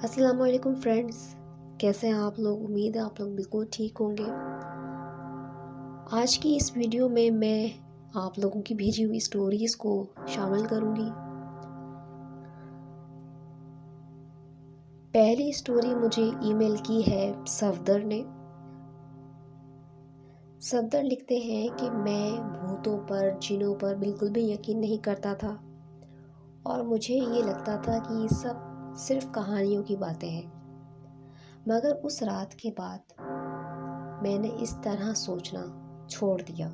अस्सलाम वालेकुम फ्रेंड्स, कैसे हैं आप लोग। उम्मीद है आप लोग बिल्कुल ठीक होंगे। आज की इस वीडियो में मैं आप लोगों की भेजी हुई स्टोरीज़ को शामिल करूंगी। पहली स्टोरी मुझे ईमेल की है सफदर ने। सफदर लिखते हैं कि मैं भूतों पर, जिनों पर बिल्कुल भी यकीन नहीं करता था और मुझे ये लगता था कि ये सब सिर्फ कहानियों की बातें हैं। मगर उस रात के बाद मैंने इस तरह सोचना छोड़ दिया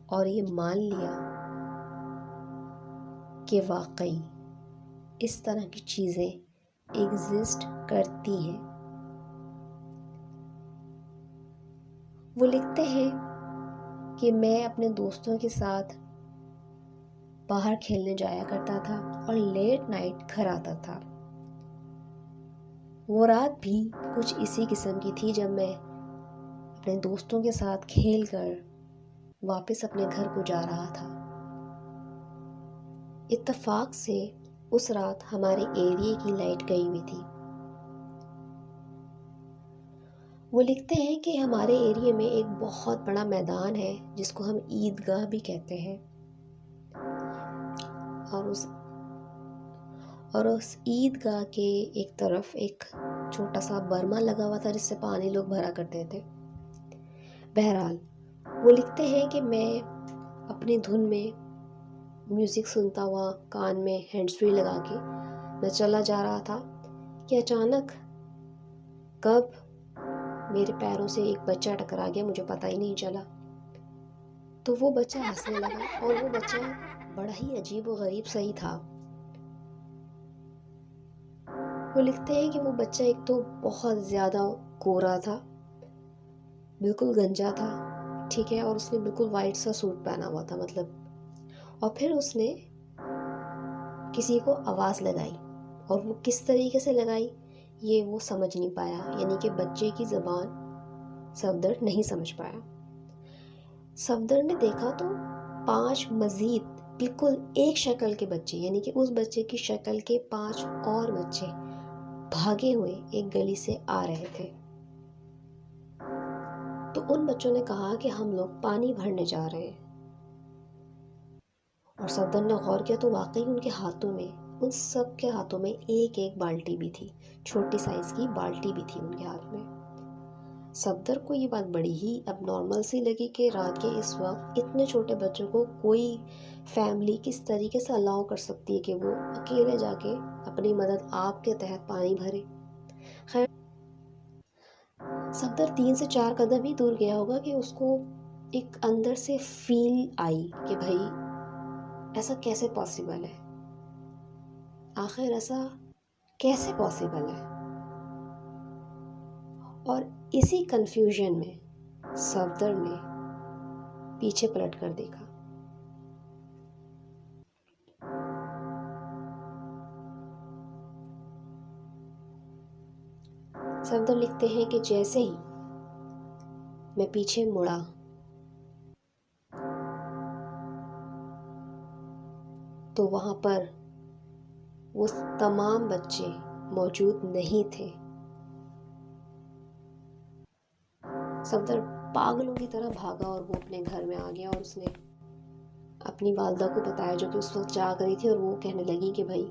और ये मान लिया कि वाकई इस तरह की चीज़ें एग्जिस्ट करती हैं। वो लिखते हैं कि मैं अपने दोस्तों के साथ बाहर खेलने जाया करता था और लेट नाइट घर आता था। वो रात भी कुछ इसी किस्म की थी जब मैं अपने दोस्तों के साथ खेल कर वापस अपने घर को जा रहा था। इत्तेफाक से उस रात हमारे एरिया की लाइट गई हुई थी। वो लिखते हैं कि हमारे एरिया में एक बहुत बड़ा मैदान है जिसको हम ईदगाह भी कहते हैं और उस ईदगाह के एक तरफ एक छोटा सा बर्मा लगा हुआ था जिससे पानी लोग भरा करते थे। बहरहाल वो लिखते हैं कि मैं अपनी धुन में म्यूज़िक सुनता हुआ कान में हैंड्स फ्री लगा के मैं चला जा रहा था कि अचानक कब मेरे पैरों से एक बच्चा टकरा गया, मुझे पता ही नहीं चला। तो वो बच्चा हंसने लगा और वो बच्चा बड़ा ही अजीब व गरीब सही था। वो लिखते हैं कि वो बच्चा एक तो बहुत ज़्यादा गोरा था, बिल्कुल गंजा था, ठीक है, और उसने बिल्कुल वाइट सा सूट पहना हुआ था और फिर उसने किसी को आवाज़ लगाई और वो किस तरीके से लगाई ये वो समझ नहीं पाया, यानी कि बच्चे की ज़बान सफदर नहीं समझ पाया। सफदर ने देखा तो 5 मज़ीद बिल्कुल एक शक्ल के बच्चे, यानी कि उस बच्चे की शक्ल के 5 और बच्चे भागे हुए एक गली से आ रहे थे। तो उन बच्चों ने कहा कि हम लोग पानी भरने जा रहे हैं और सफदर ने गौर किया तो वाकई उनके हाथों में, उन सब के हाथों में एक एक बाल्टी भी थी, छोटी साइज़ की बाल्टी भी थी उनके हाथ में। सफदर को ये बात बड़ी ही अब नॉर्मल सी लगी कि रात के इस वक्त इतने छोटे बच्चों को कोई फैमिली किस तरीके से अलाउ कर सकती है कि वो अकेले जाके अपनी मदद आपके तहत पानी भरे। खैर, सफदर 3 से 4 कदम ही दूर गया होगा कि उसको एक अंदर से फील आई कि भाई ऐसा कैसे पॉसिबल है, आखिर ऐसा कैसे पॉसिबल है। और इसी कंफ्यूजन में सफदर ने पीछे पलट कर देखा। सफदर लिखते हैं कि जैसे ही मैं पीछे मुड़ा तो वहाँ पर वो तमाम बच्चे मौजूद नहीं थे। सफदर पागलों की तरह भागा और वो अपने घर में आ गया और उसने अपनी वालदा को बताया जो कि उस वक्त जाग रही थी, और वो कहने लगी कि भाई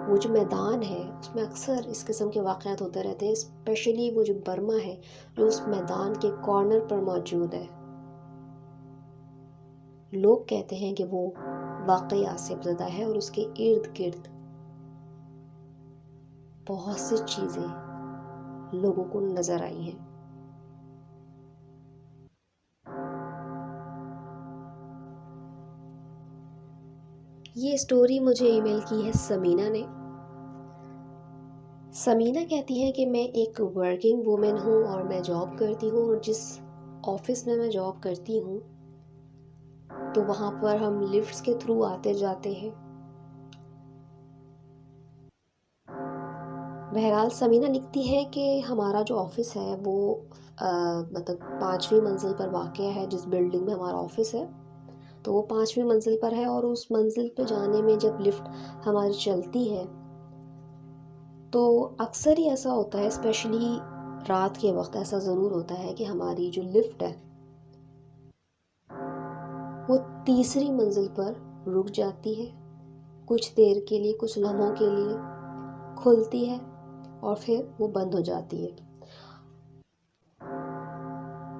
वो जो मैदान है उसमें अक्सर इस किस्म के वाक़यात होते रहते हैं, स्पेशली वो जो बर्मा है जो उस मैदान के कॉर्नर पर मौजूद है। लोग कहते हैं कि वो वाकई आसिफ़ है और उसके इर्द गिर्द बहुत सी चीज़ें लोगों को नज़र आई हैं। ये स्टोरी मुझे ईमेल की है समीना ने। समीना कहती है कि मैं एक वर्किंग वूमेन हूँ और मैं जॉब करती हूँ, और जिस ऑफिस में मैं जॉब करती हूँ तो वहाँ पर हम लिफ्ट्स के थ्रू आते जाते हैं। बहरहाल समीना लिखती है कि हमारा जो ऑफिस है वो मतलब 5वीं मंजिल पर वाक़या है जिस बिल्डिंग में हमारा ऑफिस है। तो वो 5वीं मंजिल पर है और उस मंजिल पे जाने में जब लिफ्ट हमारी चलती है तो अक्सर ही ऐसा होता है, स्पेशली रात के वक्त ऐसा ज़रूर होता है कि हमारी जो लिफ्ट है वो तीसरी मंजिल पर रुक जाती है कुछ देर के लिए, कुछ लम्हों के लिए, खुलती है और फिर वो बंद हो जाती है।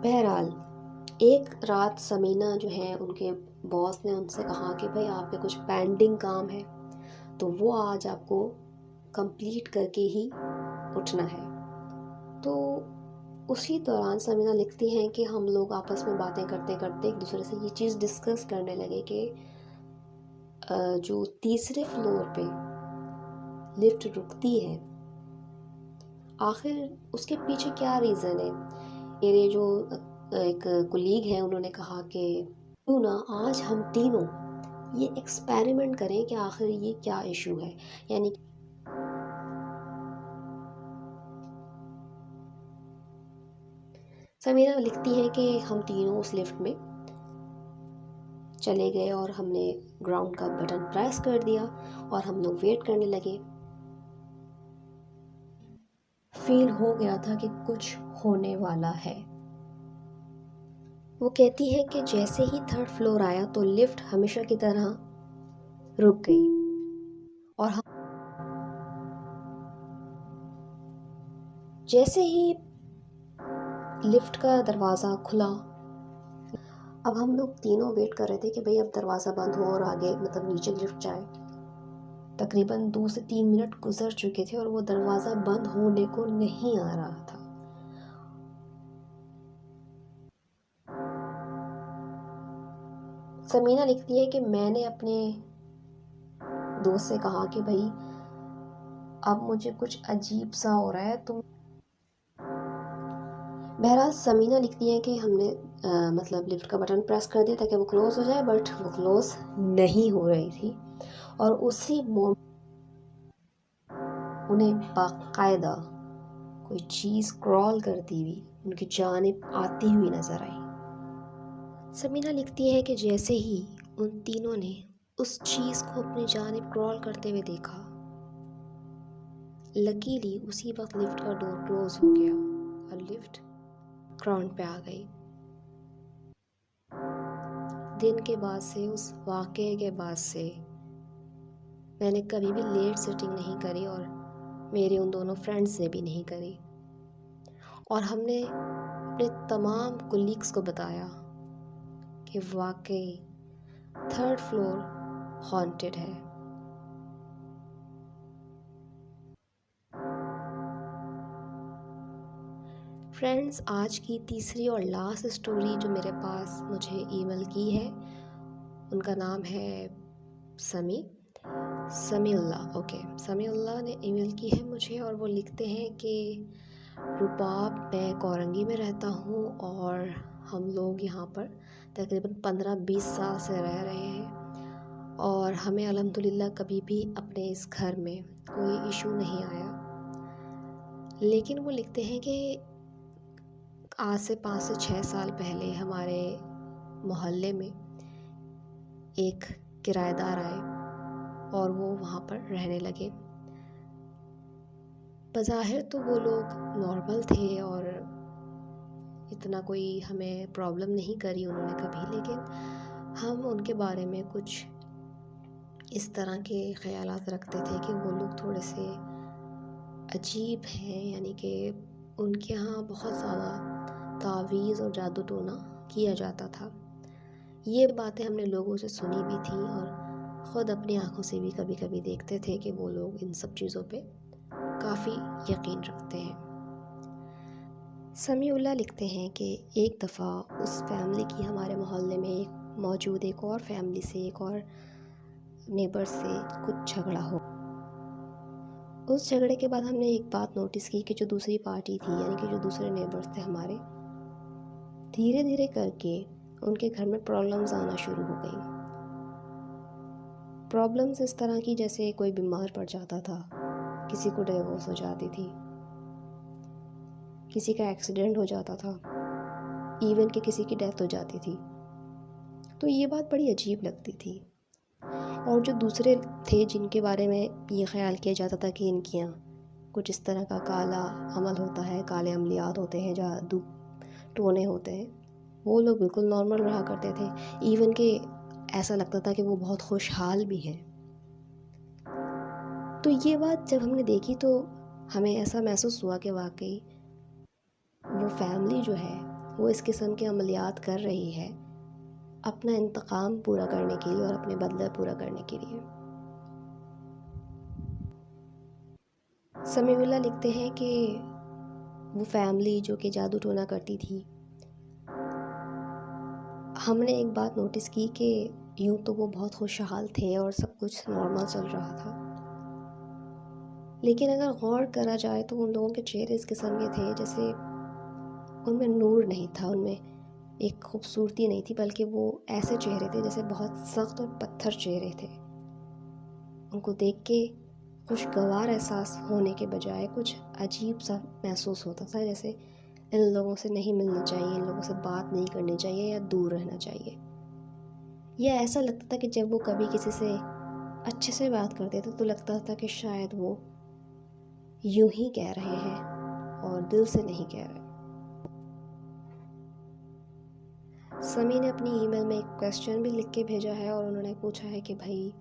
बहरहाल एक रात समीना जो है, उनके बॉस ने उनसे कहा कि भाई आप पे कुछ पेंडिंग काम है तो वो आज आपको कंप्लीट करके ही उठना है। तो उसी दौरान समीना लिखती हैं कि हम लोग आपस में बातें करते करते एक दूसरे से ये चीज़ डिस्कस करने लगे कि जो तीसरे फ्लोर पे लिफ्ट रुकती है आखिर उसके पीछे क्या रीज़न है। मेरे जो एक कुलीग हैं उन्होंने कहा कि क्यों ना आज हम तीनों ये एक्सपेरिमेंट करें कि आखिर ये क्या इशू है। यानी समीना लिखती है कि हम तीनों उस लिफ्ट में चले गए और हमने ग्राउंड का बटन प्रेस कर दिया और हम लोग वेट करने लगे। फील हो गया था कि कुछ होने वाला है। वो कहती है कि जैसे ही थर्ड फ्लोर आया तो लिफ्ट हमेशा की तरह रुक गई और हम जैसे ही लिफ्ट का दरवाज़ा खुला, अब हम लोग तीनों वेट कर रहे थे कि भाई अब दरवाज़ा बंद हो और आगे मतलब नीचे लिफ्ट जाए। तकरीबन 2 से 3 मिनट गुजर चुके थे और वो दरवाज़ा बंद होने को नहीं आ रहा था। समीना लिखती है कि मैंने अपने दोस्त से कहा कि भाई अब मुझे कुछ अजीब सा हो रहा है, तुम। बहरहाल समीना लिखती है कि हमने मतलब लिफ्ट का बटन प्रेस कर दिया ताकि वो क्लोज़ हो जाए, बट वो क्लोज़ नहीं हो रही थी और उसी मोमेंट उन्हें बाकायदा कोई चीज़ क्रॉल करती हुई उनकी जानिब आती हुई नज़र आई। समीना लिखती है कि जैसे ही उन तीनों ने उस चीज़ को अपनी जानिब क्रॉल करते हुए देखा, लकीली उसी वक्त लिफ्ट का डोर क्लोज हो गया और लिफ्ट ग्राउंड पे आ गई। दिन के बाद से, उस वाक़े के बाद से मैंने कभी भी लेट सिटिंग नहीं करी और मेरे उन दोनों फ्रेंड्स ने भी नहीं करी और हमने अपने तमाम कुलीग्स को बताया कि वाकई थर्ड फ्लोर हॉन्टेड है। फ्रेंड्स, आज की तीसरी और लास्ट स्टोरी जो मेरे पास मुझे ईमेल की है उनका नाम है समीउल्लाह। ओके, समीउल्लाह ने ईमेल की है मुझे और वो लिखते हैं कि रुबाब, मैं कोरंगी में रहता हूँ और हम लोग यहाँ पर तकरीबन 15-20 साल से रह रहे हैं और हमें अल्हम्दुलिल्लाह कभी भी अपने इस घर में कोई इशू नहीं आया। लेकिन वो लिखते हैं कि आज से 5 से 6 साल पहले हमारे मोहल्ले में एक किराएदार आए और वो वहाँ पर रहने लगे। बज़ाहिर तो वो लोग नॉर्मल थे और इतना कोई हमें प्रॉब्लम नहीं करी उन्होंने कभी, लेकिन हम उनके बारे में कुछ इस तरह के ख़यालात रखते थे कि वो लोग थोड़े से अजीब हैं, यानी कि उनके यहाँ बहुत ज़्यादा तावीज़ और जादू टोना किया जाता था। ये बातें हमने लोगों से सुनी भी थी और ख़ुद अपनी आँखों से भी कभी कभी देखते थे कि वो लोग इन सब चीज़ों पे काफ़ी यकीन रखते हैं। समीउल्लाह लिखते हैं कि एक दफ़ा उस फैमिली की हमारे मोहल्ले में मौजूद एक और फैमिली से, एक और नेबर से कुछ झगड़ा हो। उस झगड़े के बाद हमने एक बात नोटिस की कि जो दूसरी पार्टी थी, यानी कि जो दूसरे नेबर्स थे हमारे, धीरे धीरे करके उनके घर में प्रॉब्लम्स आना शुरू हो गई। प्रॉब्लम्स इस तरह की जैसे कोई बीमार पड़ जाता था, किसी को डिवोर्स हो जाती थी, किसी का एक्सीडेंट हो जाता था, इवन कि किसी की डेथ हो जाती थी। तो ये बात बड़ी अजीब लगती थी। और जो दूसरे थे जिनके बारे में ये ख़्याल किया जाता था कि इनके यहाँ कुछ इस तरह का काला अमल होता है, काले अमलियात होते हैं, जादू टोने होते हैं, वो लोग बिल्कुल नॉर्मल रहा करते थे। इवन कि ऐसा लगता था कि वो बहुत खुशहाल भी हैं। तो ये बात जब हमने देखी तो हमें ऐसा महसूस हुआ कि वाकई वो फैमिली जो है वो इस किस्म के अमलियात कर रही है अपना इंतकाम पूरा करने के लिए और अपने बदले पूरा करने के लिए। समीउल्लाह लिखते हैं कि वो फैमिली जो कि जादू टोना करती थी, हमने एक बात नोटिस की कि यूँ तो वो बहुत खुशहाल थे और सब कुछ नॉर्मल चल रहा था, लेकिन अगर गौर करा जाए तो उन लोगों के चेहरे इस किस्म के थे जैसे उनमें नूर नहीं था, उनमें एक खूबसूरती नहीं थी, बल्कि वो ऐसे चेहरे थे जैसे बहुत सख्त और पत्थर चेहरे थे। उनको देख के खुशगवार एहसास होने के बजाय कुछ अजीब सा महसूस होता था, जैसे इन लोगों से नहीं मिलना चाहिए, इन लोगों से बात नहीं करनी चाहिए या दूर रहना चाहिए। यह ऐसा लगता था कि जब वो कभी किसी से अच्छे से बात करते थे तो लगता था कि शायद वो यूं ही कह रहे हैं और दिल से नहीं कह रहे। समी ने अपनी ईमेल में एक क्वेश्चन भी लिख के भेजा है और उन्होंने पूछा है कि भाई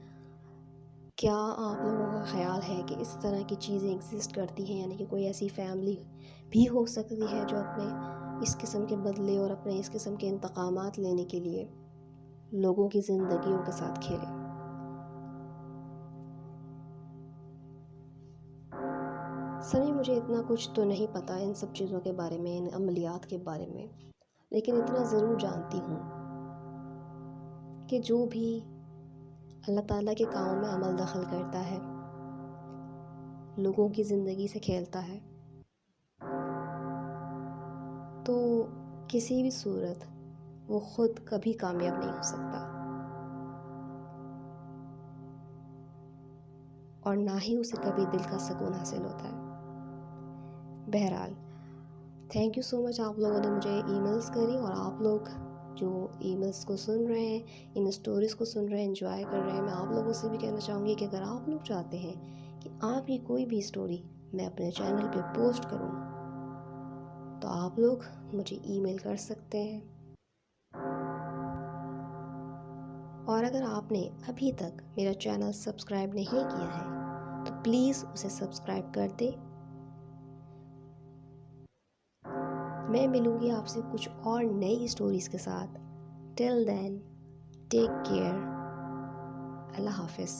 क्या आप लोगों का ख़्याल है कि इस तरह की चीज़ें एग्जिस्ट करती हैं, यानी कि कोई ऐसी फैमिली भी हो सकती है जो अपने इस किस्म के बदले और अपने इस किस्म के इंतकामात लेने के लिए लोगों की ज़िंदगियों के साथ खेले। समी, मुझे इतना कुछ तो नहीं पता इन सब चीज़ों के बारे में, इन अमलियात के बारे में, लेकिन इतना ज़रूर जानती हूँ कि जो भी अल्लाह ताला के कामों में अमल दखल करता है, लोगों की ज़िंदगी से खेलता है, तो किसी भी सूरत वो ख़ुद कभी कामयाब नहीं हो सकता और ना ही उसे कभी दिल का सुकून हासिल होता है। बहरहाल, थैंक यू सो मच, आप लोगों ने मुझे ईमेल्स करी और आप लोग जो ईमेल्स को सुन रहे हैं, इन स्टोरीज़ को सुन रहे हैं, एंजॉय कर रहे हैं। मैं आप लोगों से भी कहना चाहूँगी कि अगर आप लोग चाहते हैं कि आपकी कोई भी स्टोरी मैं अपने चैनल पे पोस्ट करूँ, तो आप लोग मुझे ईमेल कर सकते हैं। और अगर आपने अभी तक मेरा चैनल सब्सक्राइब नहीं किया है तो प्लीज़ उसे सब्सक्राइब कर दें। मैं मिलूँगी आपसे कुछ और नई स्टोरीज़ के साथ। Till then, take care. Allah हाफ़िज़।